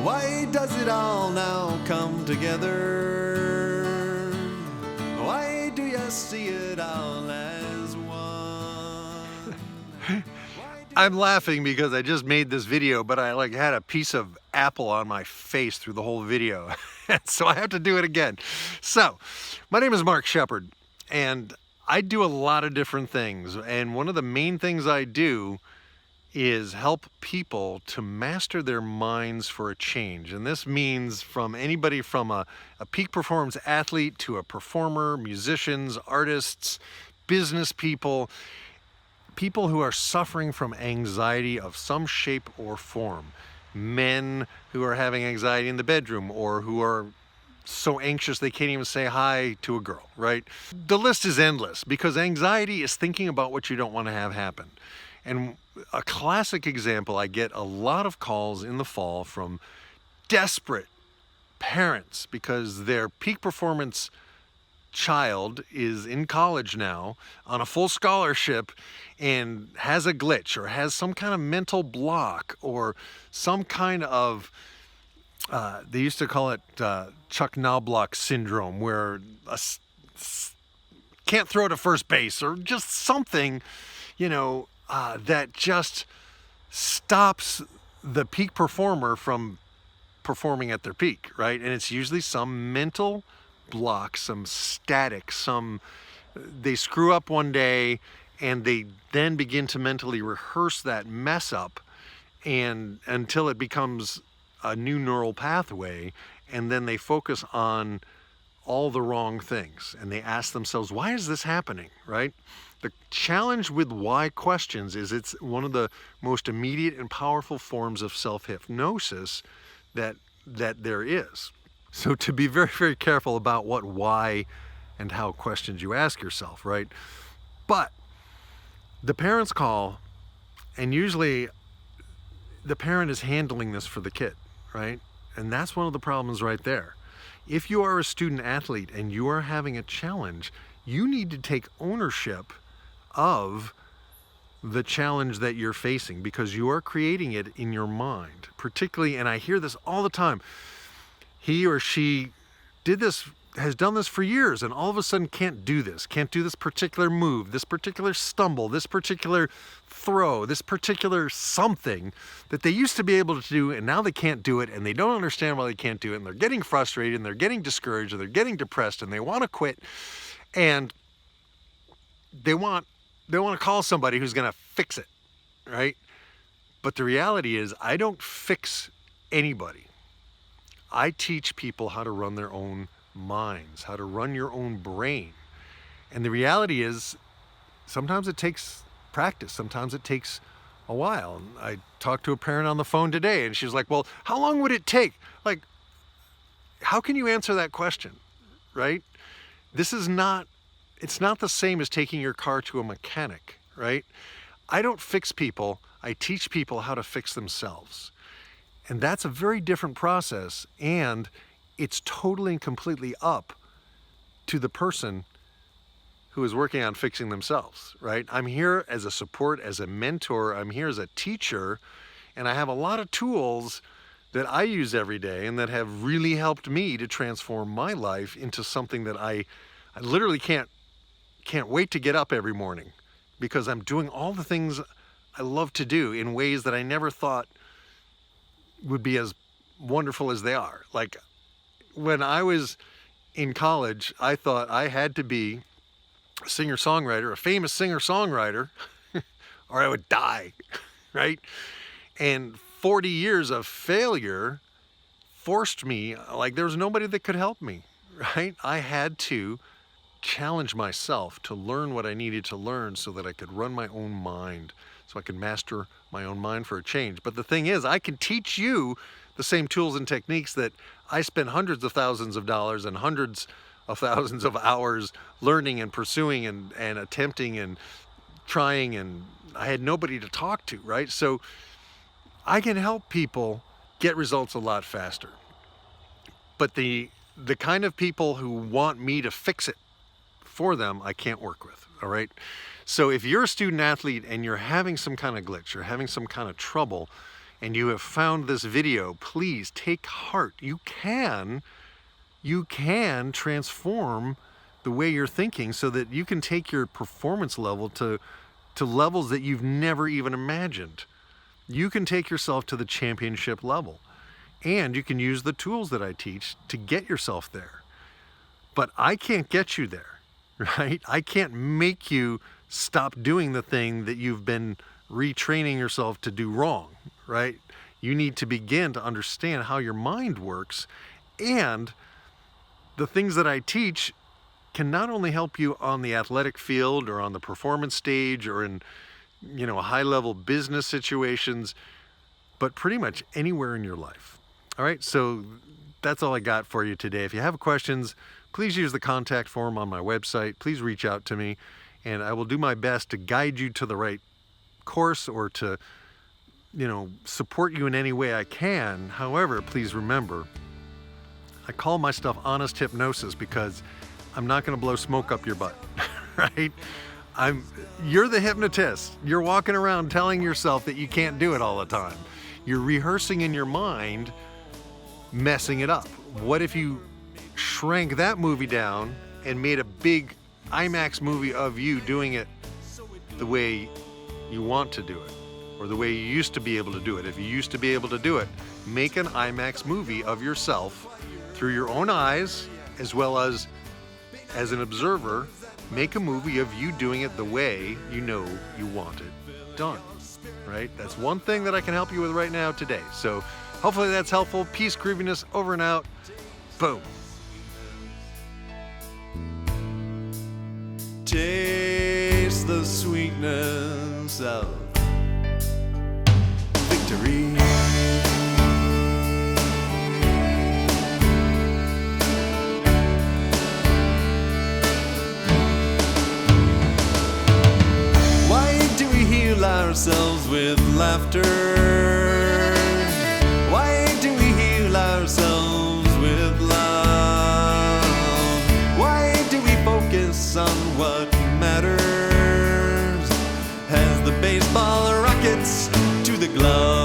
Why does it all now come together? Why do you see it all as one? I'm laughing because I just made this video, but I had a piece of apple on my face through the whole video. So I have to do it again. So, my name is Mark Shepard, and I do a lot of different things. And one of the main things I do is help people to master their minds for a change. And this means from anybody from a peak performance athlete to a performer, musicians, artists, business people who are suffering from anxiety of some shape or form. Men who are having anxiety in the bedroom, or who are so anxious they can't even say hi to a girl, right? The list is endless, because anxiety is thinking about what you don't want to have happen. And a classic example, I get a lot of calls in the fall from desperate parents because their peak performance child is in college now on a full scholarship and has a glitch or has some kind of mental block or some kind of they used to call it Chuck Knobloch syndrome, where can't throw to first base, or just something, that just stops the peak performer from performing at their peak, right? And it's usually some mental block, some static, they screw up one day and they then begin to mentally rehearse that mess up and until it becomes a new neural pathway, and then they focus on all the wrong things and they ask themselves, why is this happening, right? The challenge with why questions is it's one of the most immediate and powerful forms of self-hypnosis that there is. So to be very, very careful about what, why, and how questions you ask yourself, right? But the parents call, and usually the parent is handling this for the kid, right? And that's one of the problems right there. If you are a student athlete and you are having a challenge, you need to take ownership of the challenge that you're facing, because you are creating it in your mind. Particularly, and I hear this all the time, he or she has done this for years, and all of a sudden can't do this particular move, this particular stumble, this particular throw, this particular something that they used to be able to do, and now they can't do it, and they don't understand why they can't do it, and they're getting frustrated, and they're getting discouraged, and they're getting depressed, and they want to quit, and they want to call somebody who's going to fix it, right? But the reality is, I don't fix anybody. I teach people how to run their own minds, how to run your own brain. And the reality is, sometimes it takes practice. Sometimes it takes a while. And I talked to a parent on the phone today, and she was like, well, how long would it take? Like, how can you answer that question, right? It's not the same as taking your car to a mechanic, right? I don't fix people. I teach people how to fix themselves. And that's a very different process, and it's totally and completely up to the person who is working on fixing themselves, right? I'm here as a support, as a mentor, I'm here as a teacher, and I have a lot of tools that I use every day and that have really helped me to transform my life into something that I literally can't wait to get up every morning, because I'm doing all the things I love to do in ways that I never thought would be as wonderful as they are. Like, when I was in college, I thought I had to be a singer-songwriter, a famous singer-songwriter, or I would die, right? And 40 years of failure forced me, there was nobody that could help me, right? I had to challenge myself to learn what I needed to learn so that I could run my own mind, so I could master my own mind for a change. But the thing is, I can teach you the same tools and techniques that I spent hundreds of thousands of dollars and hundreds of thousands of hours learning and pursuing and attempting and trying, and I had nobody to talk to, right? So I can help people get results a lot faster. But the kind of people who want me to fix it for them, I can't work with, all right? So if you're a student athlete and you're having some kind of glitch, you're having some kind of trouble, and you have found this video, please take heart. You can transform the way you're thinking so that you can take your performance level to levels that you've never even imagined. You can take yourself to the championship level, and you can use the tools that I teach to get yourself there. But I can't get you there, right? I can't make you stop doing the thing that you've been retraining yourself to do wrong, right? You need to begin to understand how your mind works, and the things that I teach can not only help you on the athletic field or on the performance stage or in, high-level business situations, but pretty much anywhere in your life. All right, so that's all I got for you today. If you have questions, please use the contact form on my website. Please reach out to me, and I will do my best to guide you to the right course or to, support you in any way I can. However, please remember, I call my stuff honest hypnosis because I'm not going to blow smoke up your butt, right? You're the hypnotist. You're walking around telling yourself that you can't do it all the time. You're rehearsing in your mind, messing it up. What if you shrank that movie down and made a big IMAX movie of you doing it the way you want to do it, or the way you used to be able to do it? If you used to be able to do it, make an IMAX movie of yourself through your own eyes, as well as an observer. Make a movie of you doing it the way you want it done, right? That's one thing that I can help you with right now today. So hopefully that's helpful. Peace, grooviness, over and out. Boom. Taste the sweetness of victory. Ourselves with laughter? Why do we heal ourselves with love? Why do we focus on what matters? As the baseball rockets to the glove.